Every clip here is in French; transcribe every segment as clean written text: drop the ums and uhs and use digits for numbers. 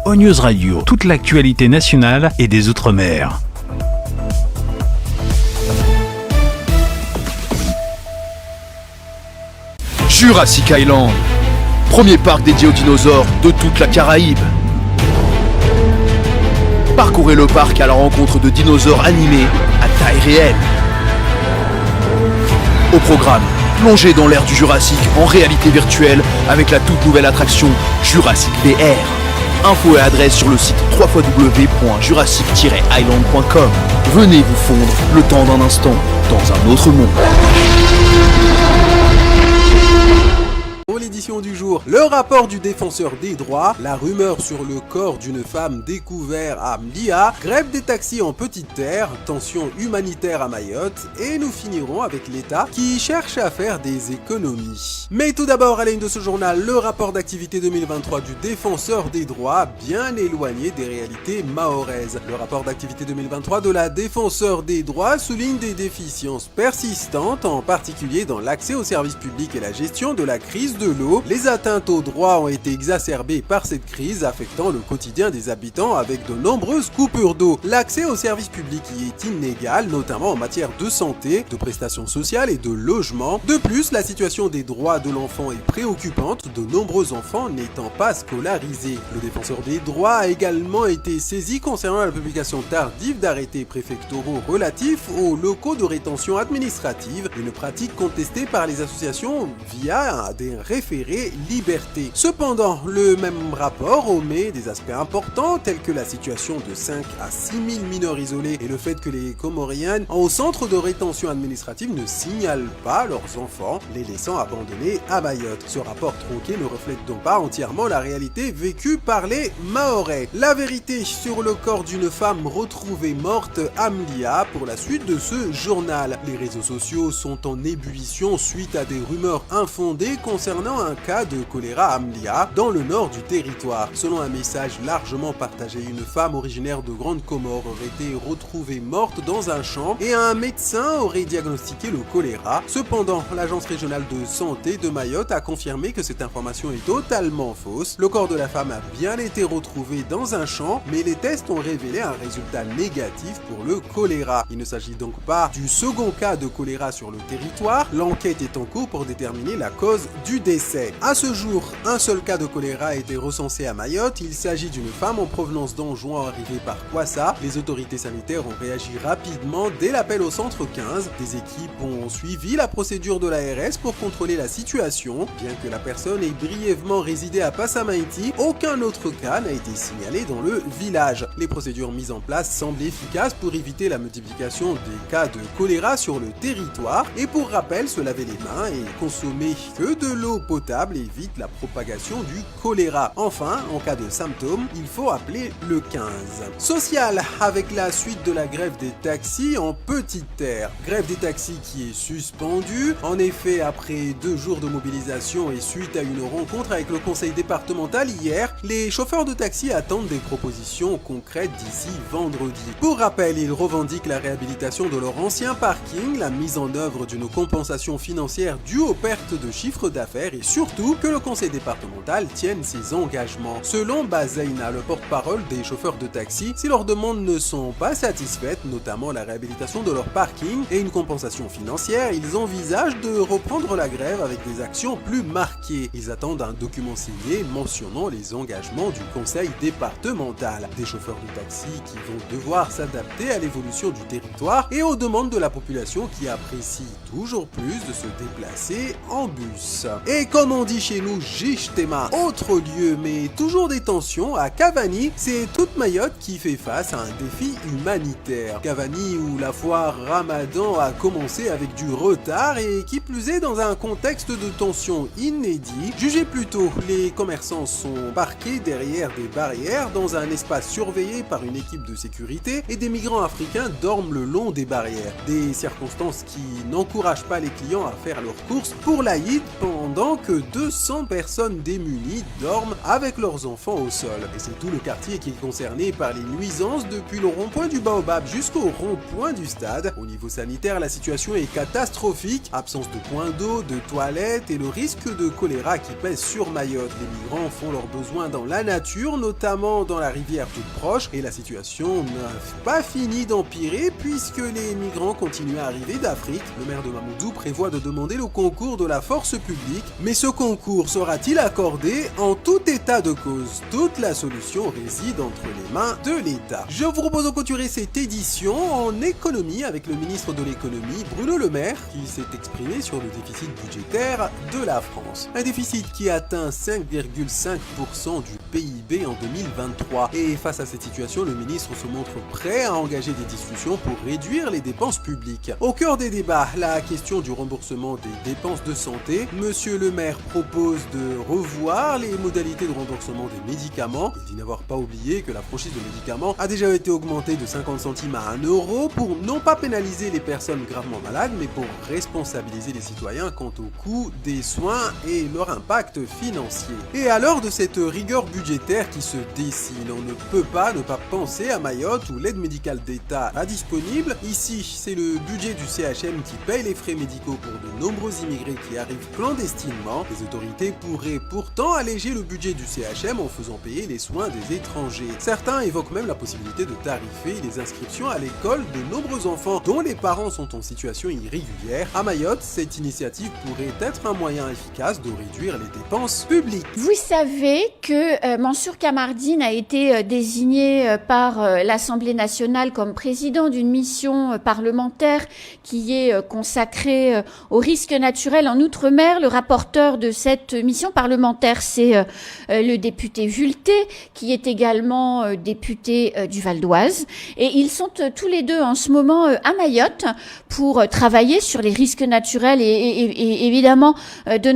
ONews Radio, toute l'actualité nationale et des Outre-mer. Jurassic Island, premier parc dédié aux dinosaures de toute la Caraïbe. Parcourez le parc à la rencontre de dinosaures animés à taille réelle. Au programme, plongez dans l'ère du Jurassique en réalité virtuelle avec la toute nouvelle attraction Jurassic VR. Infos et adresse sur le site www.jurassic-island.com. Venez vous fondre le temps d'un instant dans un autre monde. Pour l'édition du jour, le rapport du défenseur des droits, la rumeur sur le corps d'une femme découvert à Mlia, grève des taxis en petite terre, tension humanitaire à Mayotte, et nous finirons avec l'État qui cherche à faire des économies. Mais tout d'abord, à la une de ce journal, le rapport d'activité 2023 du défenseur des droits, bien éloigné des réalités mahoraises. Le rapport d'activité 2023 de la défenseur des droits souligne des déficiences persistantes, en particulier dans l'accès aux services publics et la gestion de la crise de l'eau. Les atteintes aux droits ont été exacerbées par cette crise, affectant le quotidien des habitants avec de nombreuses coupures d'eau. L'accès aux services publics y est inégal, notamment en matière de santé, de prestations sociales et de logement. De plus, la situation des droits de l'enfant est préoccupante, de nombreux enfants n'étant pas scolarisés. Le défenseur des droits a également été saisi concernant la publication tardive d'arrêtés préfectoraux relatifs aux locaux de rétention administrative, une pratique contestée par les associations via des référés liberté. Cependant, le même rapport omet des aspects importants tels que la situation de 5 à 6 000 mineurs isolés et le fait que les Comoriennes au centre de rétention administrative ne signalent pas leurs enfants, les laissant abandonnés à Mayotte. Ce rapport tronqué ne reflète donc pas entièrement la réalité vécue par les Mahorais. La vérité sur le corps d'une femme retrouvée morte à Mlia pour la suite de ce journal. Les réseaux sociaux sont en ébullition suite à des rumeurs infondées concernant un cas de choléra à Mlia, dans le nord du territoire. Selon un message largement partagé, une femme originaire de Grande Comore aurait été retrouvée morte dans un champ et un médecin aurait diagnostiqué le choléra. Cependant, l'agence régionale de santé de Mayotte a confirmé que cette information est totalement fausse. Le corps de la femme a bien été retrouvé dans un champ, mais les tests ont révélé un résultat négatif pour le choléra. Il ne s'agit donc pas du second cas de choléra sur le territoire. L'enquête est en cours pour déterminer la cause du décès. À ce jour, un seul cas de choléra a été recensé à Mayotte. Il s'agit d'une femme en provenance d'Anjouan arrivée par Kwassa. Les autorités sanitaires ont réagi rapidement dès l'appel au centre 15. Des équipes ont suivi la procédure de l'ARS pour contrôler la situation. Bien que la personne ait brièvement résidé à Passamaïti, aucun autre cas n'a été signalé dans le village. Les procédures mises en place semblent efficaces pour éviter la multiplication des cas de choléra sur le territoire. Et pour rappel, se laver les mains et consommer que de l'eau potable évite la propagation du choléra. Enfin, en cas de symptômes, il faut appeler le 15. Social, avec la suite de la grève des taxis en petite terre. Grève des taxis qui est suspendue. En effet, après 2 jours de mobilisation et suite à une rencontre avec le conseil départemental hier, les chauffeurs de taxi attendent des propositions concrètes d'ici vendredi. Pour rappel, ils revendiquent la réhabilitation de leur ancien parking, la mise en œuvre d'une compensation financière due aux pertes de chiffre d'affaires et surtout que le conseil départemental tienne ses engagements. Selon Bazaina, le porte-parole des chauffeurs de taxi, si leurs demandes ne sont pas satisfaites, notamment la réhabilitation de leur parking et une compensation financière, ils envisagent de reprendre la grève avec des actions plus marquées. Ils attendent un document signé mentionnant les engagements du conseil départemental. Des chauffeurs de taxi qui vont devoir s'adapter à l'évolution du territoire et aux demandes de la population qui apprécie toujours plus de se déplacer en bus. Et comme on dit chez nous, Jishtema, autre lieu mais toujours des tensions, à Cavani, c'est toute Mayotte qui fait face à un défi humanitaire. Cavani où la foire Ramadan a commencé avec du retard et qui plus est dans un contexte de tension inédit. Jugez plutôt, les commerçants sont parqués derrière des barrières dans un espace surveillé par une équipe de sécurité et des migrants africains dorment le long des barrières. Des circonstances qui n'encouragent pas les clients à faire leurs courses pour l'Aïd pendant que 200 100 personnes démunies dorment avec leurs enfants au sol. Et c'est tout le quartier qui est concerné par les nuisances depuis le rond-point du Baobab jusqu'au rond-point du stade. Au niveau sanitaire, la situation est catastrophique. Absence de points d'eau, de toilettes et le risque de choléra qui pèse sur Mayotte. Les migrants font leurs besoins dans la nature, notamment dans la rivière toute proche. Et la situation n'a pas fini d'empirer puisque les migrants continuent à arriver d'Afrique. Le maire de Mamoudzou prévoit de demander le concours de la force publique. Mais ce concours sera-t-il accordé? En tout état de cause, toute la solution réside entre les mains de l'État. Je vous propose de clôturer cette édition en économie avec le ministre de l'économie, Bruno Le Maire, qui s'est exprimé sur le déficit budgétaire de la France. Un déficit qui atteint 5,5% du PIB en 2023. Et face à cette situation, le ministre se montre prêt à engager des discussions pour réduire les dépenses publiques. Au cœur des débats, la question du remboursement des dépenses de santé. Monsieur Le Maire propose de revoir les modalités de remboursement des médicaments. Il dit n'avoir pas oublié que la franchise de médicaments a déjà été augmentée de 50 centimes à 1 euro pour non pas pénaliser les personnes gravement malades, mais pour responsabiliser les citoyens quant au coût des soins et leur impact financier. Et à l'heure de cette rigueur budgétaire qui se dessine, on ne peut pas ne pas penser à Mayotte où l'aide médicale d'État est disponible. Ici, c'est le budget du CHM qui paye les frais médicaux pour de nombreux immigrés qui arrivent clandestinement. Les autorités pourraient pourtant alléger le budget du CHM en faisant payer les soins des étrangers. Certains évoquent même la possibilité de tarifer les inscriptions à l'école de nombreux enfants dont les parents sont en situation irrégulière. À Mayotte, cette initiative pourrait être un moyen efficace de réduire les dépenses publiques. Vous savez que Mansour Kamardine a été désigné par l'Assemblée nationale comme président d'une mission parlementaire qui est consacrée aux risques naturels en Outre-mer. Le rapporteur de cette mission parlementaire, c'est le député Vulté, qui est également député du Val d'Oise. Et ils sont tous les deux en ce moment à Mayotte pour travailler sur les risques naturels et évidemment de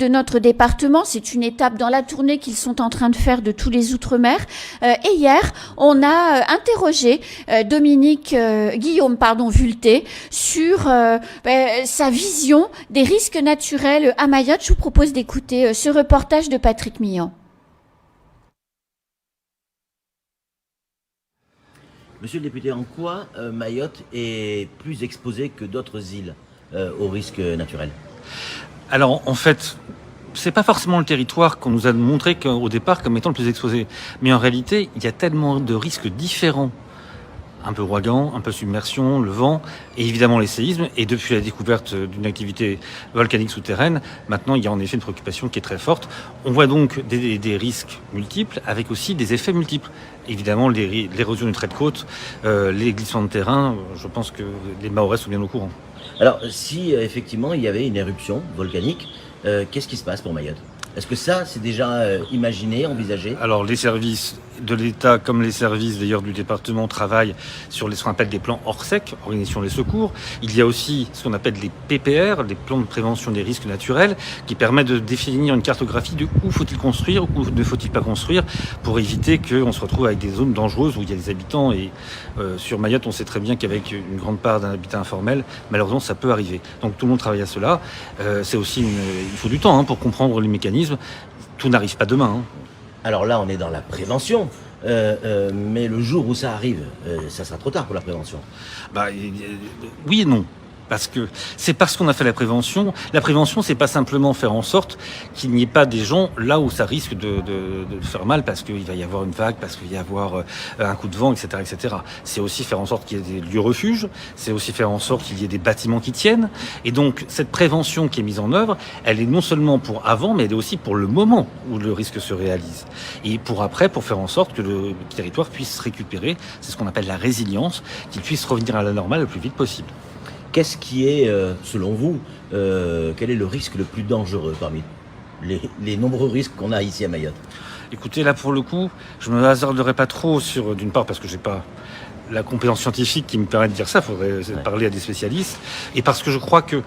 notre département. C'est une étape dans la tournée qu'ils sont en train de faire de tous les Outre-mer. Et hier, on a interrogé Guillaume Vulté sur sa vision des risques naturels à Mayotte. Je vous propose d'écouter ce reportage de Patrick Millon. Monsieur le député, en quoi Mayotte est plus exposée que d'autres îles aux risques naturels? Alors, en fait, c'est pas forcément le territoire qu'on nous a montré au départ comme étant le plus exposé. Mais en réalité, il y a tellement de risques différents. Un peu ouragan, un peu submersion, le vent, et évidemment les séismes. Et depuis la découverte d'une activité volcanique souterraine, maintenant il y a en effet une préoccupation qui est très forte. On voit donc des risques multiples, avec aussi des effets multiples. Évidemment, l'érosion du trait de côte, les glissements de terrain, je pense que les Mahorais sont bien au courant. Alors, si effectivement il y avait une éruption volcanique, qu'est-ce qui se passe pour Mayotte? Est-ce que ça, c'est déjà imaginé, envisagé? Alors, les services de l'État, comme les services d'ailleurs du département, travaillent sur ce qu'on appelle des plans hors sec, organisation des secours. Il y a aussi ce qu'on appelle les PPR, les plans de prévention des risques naturels, qui permettent de définir une cartographie de où faut-il construire, où ne faut-il pas construire, pour éviter qu'on se retrouve avec des zones dangereuses où il y a des habitants. Et sur Mayotte, on sait très bien qu'avec une grande part d'un habitat informel, malheureusement, ça peut arriver. Donc tout le monde travaille à cela. C'est aussi il faut du temps pour comprendre les mécanismes. Tout n'arrive pas demain. Alors là, on est dans la prévention. Mais le jour où ça arrive, ça sera trop tard pour la prévention. Oui et non. Parce qu'on a fait la prévention. La prévention, c'est pas simplement faire en sorte qu'il n'y ait pas des gens là où ça risque de faire mal, parce qu'il va y avoir une vague, parce qu'il va y avoir un coup de vent, etc., etc. C'est aussi faire en sorte qu'il y ait des lieux refuges. C'est aussi faire en sorte qu'il y ait des bâtiments qui tiennent. Et donc, cette prévention qui est mise en œuvre, elle est non seulement pour avant, mais elle est aussi pour le moment où le risque se réalise. Et pour après, pour faire en sorte que le territoire puisse se récupérer. C'est ce qu'on appelle la résilience, qu'il puisse revenir à la normale le plus vite possible. Qu'est-ce qui est, selon vous, quel est le risque le plus dangereux parmi les nombreux risques qu'on a ici à Mayotte? Écoutez, là pour le coup, je ne me hasarderai pas trop d'une part parce que j'ai pas la compétence scientifique qui me permet de dire ça, il faudrait parler à des spécialistes, et parce que je crois que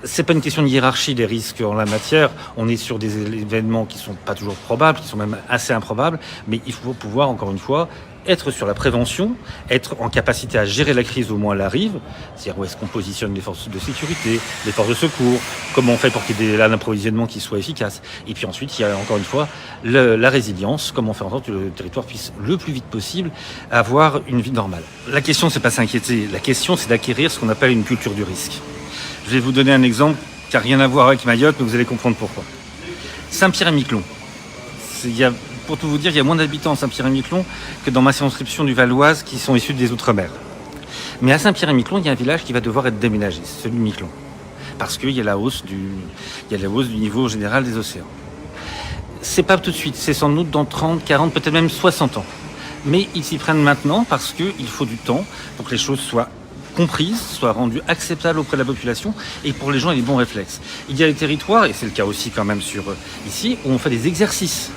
c'est pas une question de hiérarchie des risques en la matière. On est sur des événements qui sont pas toujours probables, qui sont même assez improbables, mais il faut pouvoir, encore une fois, être sur la prévention, être en capacité à gérer la crise au moment où elle arrive, c'est-à-dire où est-ce qu'on positionne les forces de sécurité, les forces de secours, comment on fait pour qu'il y ait un approvisionnement qui soit efficace. Et puis ensuite, il y a encore une fois la résilience, comment faire en sorte que le territoire puisse le plus vite possible avoir une vie normale. La question, c'est pas s'inquiéter, la question, c'est d'acquérir ce qu'on appelle une culture du risque. Je vais vous donner un exemple qui n'a rien à voir avec Mayotte, mais vous allez comprendre pourquoi. Saint-Pierre-et-Miquelon. Pour tout vous dire, il y a moins d'habitants à Saint-Pierre-et-Miquelon que dans ma circonscription du Val-Oise qui sont issus des Outre-mer. Mais à Saint-Pierre-et-Miquelon, il y a un village qui va devoir être déménagé, celui de Miquelon. Parce qu'il y a la hausse du niveau général des océans. C'est pas tout de suite, c'est sans doute dans 30, 40, peut-être même 60 ans. Mais ils s'y prennent maintenant parce qu'il faut du temps pour que les choses soient comprises, soient rendues acceptables auprès de la population et pour les gens, il y a des bons réflexes. Il y a des territoires, et c'est le cas aussi quand même ici, où on fait des exercices.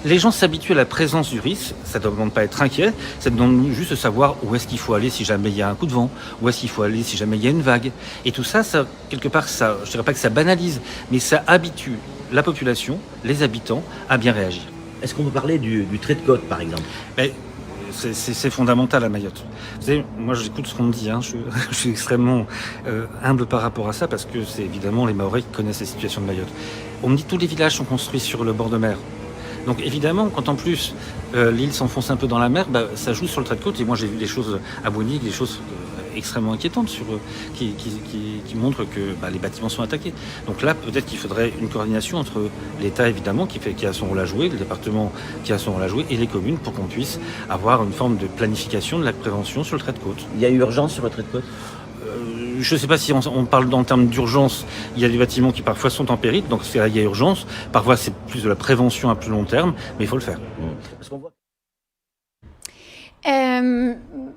Les gens s'habituent à la présence du risque, ça ne demande pas être inquiet, ça demande juste de savoir où est-ce qu'il faut aller si jamais il y a un coup de vent, où est-ce qu'il faut aller si jamais il y a une vague. Et tout ça, quelque part, je ne dirais pas que ça banalise, mais ça habitue la population, les habitants, à bien réagir. Est-ce qu'on peut parler du trait de côte, par exemple ? C'est fondamental à Mayotte. Vous savez, moi j'écoute ce qu'on me dit, je suis extrêmement humble par rapport à ça, parce que c'est évidemment les Mahorais qui connaissent la situation de Mayotte. On me dit que tous les villages sont construits sur le bord de mer. Donc évidemment, quand en plus l'île s'enfonce un peu dans la mer, ça joue sur le trait de côte. Et moi j'ai vu des choses à Boigny, des choses extrêmement inquiétantes qui montrent que les bâtiments sont attaqués. Donc là, peut-être qu'il faudrait une coordination entre l'État évidemment qui a son rôle à jouer, le département qui a son rôle à jouer, et les communes pour qu'on puisse avoir une forme de planification de la prévention sur le trait de côte. Il y a urgence sur le trait de côte ? Je ne sais pas si on parle en termes d'urgence. Il y a des bâtiments qui parfois sont en péril, donc il y a urgence. Parfois c'est plus de la prévention à plus long terme, mais il faut le faire. Parce qu'on voit...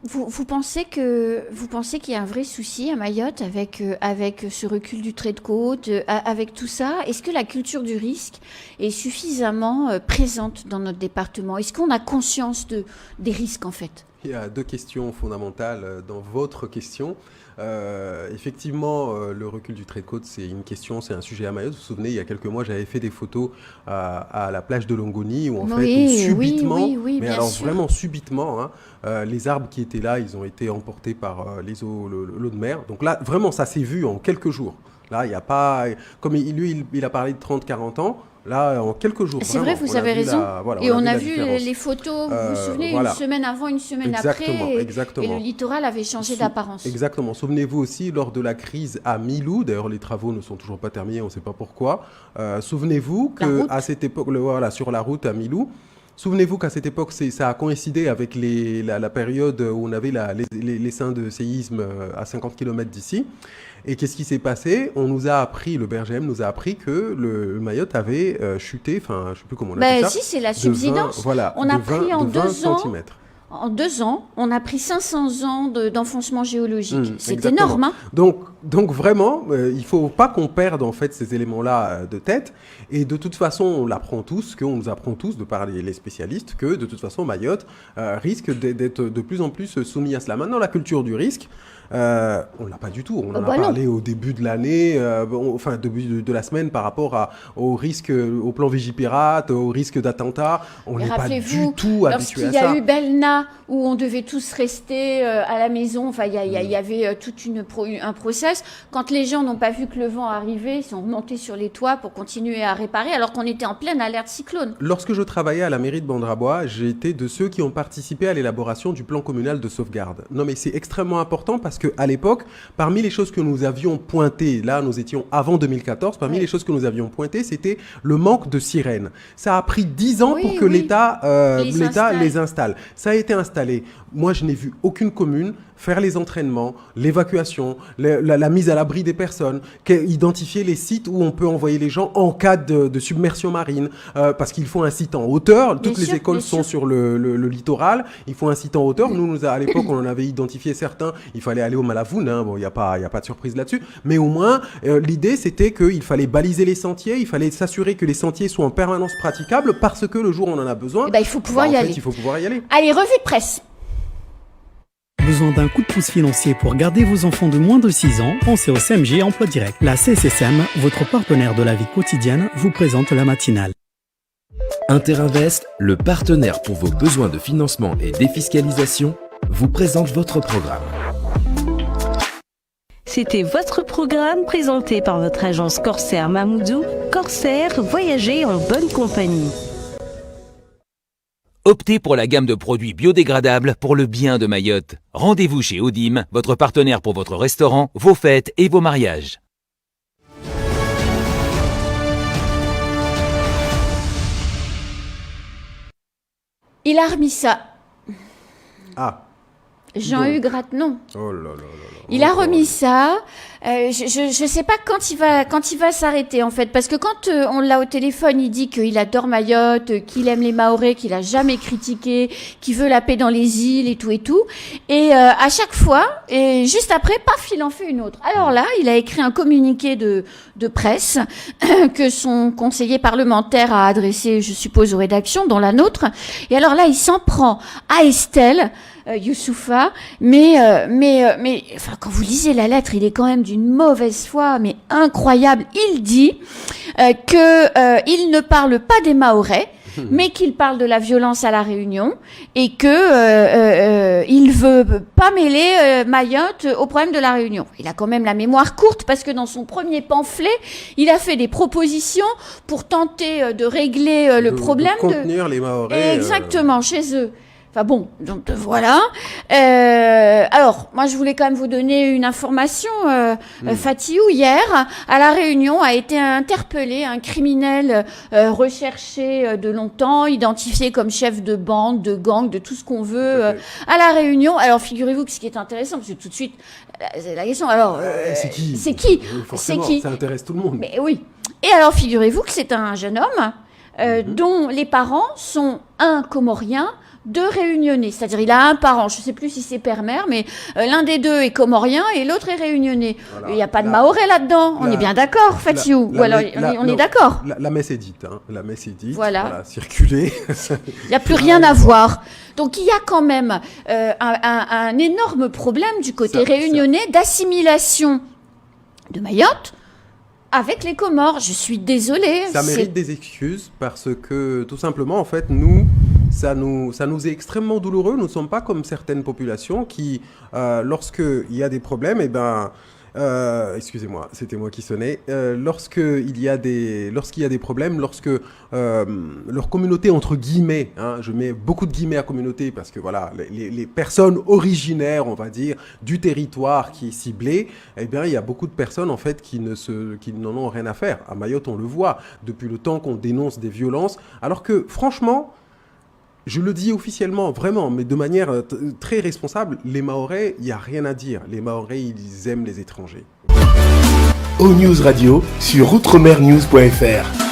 Vous pensez qu'il y a un vrai souci à Mayotte avec ce recul du trait de côte, avec tout ça? Est-ce que la culture du risque est suffisamment présente dans notre département? Est-ce qu'on a conscience des risques en fait? Il y a deux questions fondamentales dans votre question. Effectivement, le recul du trait de côte, c'est un sujet à Mayotte. Vous vous souvenez, il y a quelques mois, j'avais fait des photos à la plage de Longoni où en fait, subitement, mais alors sûr. Vraiment subitement, les arbres qui étaient là, ils ont été emportés par l'eau de mer. Donc là, vraiment, ça s'est vu en quelques jours. Là, il n'y a pas... Comme il a parlé de 30-40 ans, là, en quelques jours. C'est vrai, vous avez raison. Et on a vu les photos, vous vous souvenez, une semaine avant, une semaine après. Exactement. Et le littoral avait changé d'apparence. Exactement. Souvenez-vous aussi, lors de la crise à Milou, d'ailleurs, les travaux ne sont toujours pas terminés, on ne sait pas pourquoi. Souvenez-vous qu'à cette époque, sur la route à Milou, souvenez-vous qu'à cette époque, ça a coïncidé avec la période où on avait les seins de séisme à 50 km d'ici. Et qu'est-ce qui s'est passé? Le BRGM nous a appris que le Mayotte avait chuté, je ne sais plus comment on appelle ça. Si, c'est la subsidence. On a pris en 2 ans. En 2 ans, on a pris 500 ans d'enfoncement géologique. C'est énorme. Hein. Donc vraiment, il ne faut pas qu'on perde en fait ces éléments-là de tête. Et de toute façon, on nous apprend tous, de par les spécialistes, que de toute façon, Mayotte risque d'être de plus en plus soumis à cela. Maintenant, la culture du risque, on ne l'a pas du tout. On en a parlé au début de l'année, début de la semaine par rapport au risque, au plan Vigipirate, au risque d'attentat. On n'est pas du tout habitué à ça. Lorsqu'il y a eu Belna, où on devait tous rester à la maison, il y avait tout un process. Quand les gens n'ont pas vu que le vent arrivait, ils sont remontés sur les toits pour continuer à réparer, alors qu'on était en pleine alerte cyclone. Lorsque je travaillais à la mairie de Bandrabois, j'ai été de ceux qui ont participé à l'élaboration du plan communal de sauvegarde. Non, mais c'est extrêmement important parce qu'à l'époque, parmi les choses que nous avions pointées, là nous étions avant 2014, les choses que nous avions pointées, c'était le manque de sirènes. Ça a pris 10 ans pour que l'État les installe. Ça a été installé. Moi, je n'ai vu aucune commune faire les entraînements, l'évacuation, la mise à l'abri des personnes, identifier les sites où on peut envoyer les gens en cas de submersion marine, parce qu'il faut un site en hauteur. Toutes les écoles sont sur le littoral, il faut un site en hauteur. Nous, à l'époque, on en avait identifié certains. Il fallait aller au Malavoune, il n'y a pas de surprise là-dessus. Mais au moins, l'idée, c'était qu'il fallait baliser les sentiers, il fallait s'assurer que les sentiers soient en permanence praticables, parce que le jour où on en a besoin, il faut pouvoir y aller. Il faut pouvoir y aller. Allez, revue de presse. Besoin d'un coup de pouce financier pour garder vos enfants de moins de 6 ans? Pensez au CMG Emploi Direct. La CSSM, votre partenaire de la vie quotidienne, vous présente la matinale. Interinvest, le partenaire pour vos besoins de financement et défiscalisation, vous présente votre programme. C'était votre programme présenté par votre agence Corsair Mamoudou. Corsair, voyagez en bonne compagnie. Optez pour la gamme de produits biodégradables pour le bien de Mayotte. Rendez-vous chez Odim, votre partenaire pour votre restaurant, vos fêtes et vos mariages. Il a remis ça. Ah. Jean-Hugues Rattenon. Oh là là là là. Il a remis ça. Je sais pas quand il va s'arrêter en fait, parce que quand on l'a au téléphone, il dit qu'il adore Mayotte, qu'il aime les Mahorais, qu'il a jamais critiqué, qu'il veut la paix dans les îles et tout et tout. Et à chaque fois, et juste après, paf, il en fait une autre. Alors là, il a écrit un communiqué de presse que son conseiller parlementaire a adressé, je suppose, aux rédactions, dont la nôtre. Et alors là, il s'en prend à Estelle Youssoufa, mais enfin, quand vous lisez la lettre, il est quand même d'une mauvaise foi, mais incroyable. Il dit il ne parle pas des Mahorais, mais qu'il parle de la violence à la Réunion et que il veut pas mêler Mayotte au problème de la Réunion. Il a quand même la mémoire courte parce que dans son premier pamphlet, il a fait des propositions pour tenter de régler le problème de contenir les Mahorais. Exactement, chez eux. Enfin bon, donc voilà. Alors, moi je voulais quand même vous donner une information. Fatiou, hier, à La Réunion, a été interpellé un criminel recherché de longtemps, identifié comme chef de bande, de gang, de tout ce qu'on veut à La Réunion. Alors figurez-vous que ce qui est intéressant, parce que tout de suite, c'est la question. Alors, c'est qui ? C'est qui ? C'est qui ? Ça intéresse tout le monde. Mais oui. Et alors figurez-vous que c'est un jeune homme dont les parents sont un Comorien, deux Réunionnais, c'est-à-dire il a un parent, je ne sais plus si c'est père-mère, mais l'un des deux est comorien et l'autre est réunionnais. Voilà. Il n'y a pas de Mahorais là-dedans, on est bien d'accord, Fatiou. Ou alors on est d'accord. La messe est dite, hein. La messe est dite. Voilà. Circuler. Il n'y a plus rien à voir. Donc il y a quand même un énorme problème du côté réunionnais d'assimilation de Mayotte avec les Comores. Je suis désolée. Ça mérite des excuses parce que tout simplement, en fait, nous, ça nous est extrêmement douloureux. Nous ne sommes pas comme certaines populations qui, lorsqu'il y a des problèmes, excusez-moi, c'était moi qui sonnais. Lorsqu'il y a des problèmes, lorsque leur communauté, entre guillemets, hein, je mets beaucoup de guillemets à communauté parce que voilà, les personnes originaires, on va dire, du territoire qui est ciblé, eh bien, il y a beaucoup de personnes en fait qui n'en ont rien à faire. À Mayotte, on le voit depuis le temps qu'on dénonce des violences, alors que franchement, je le dis officiellement, vraiment, mais de manière très responsable, les Mahorais, il n'y a rien à dire. Les Mahorais, ils aiment les étrangers. O-News Radio sur outremernews.fr.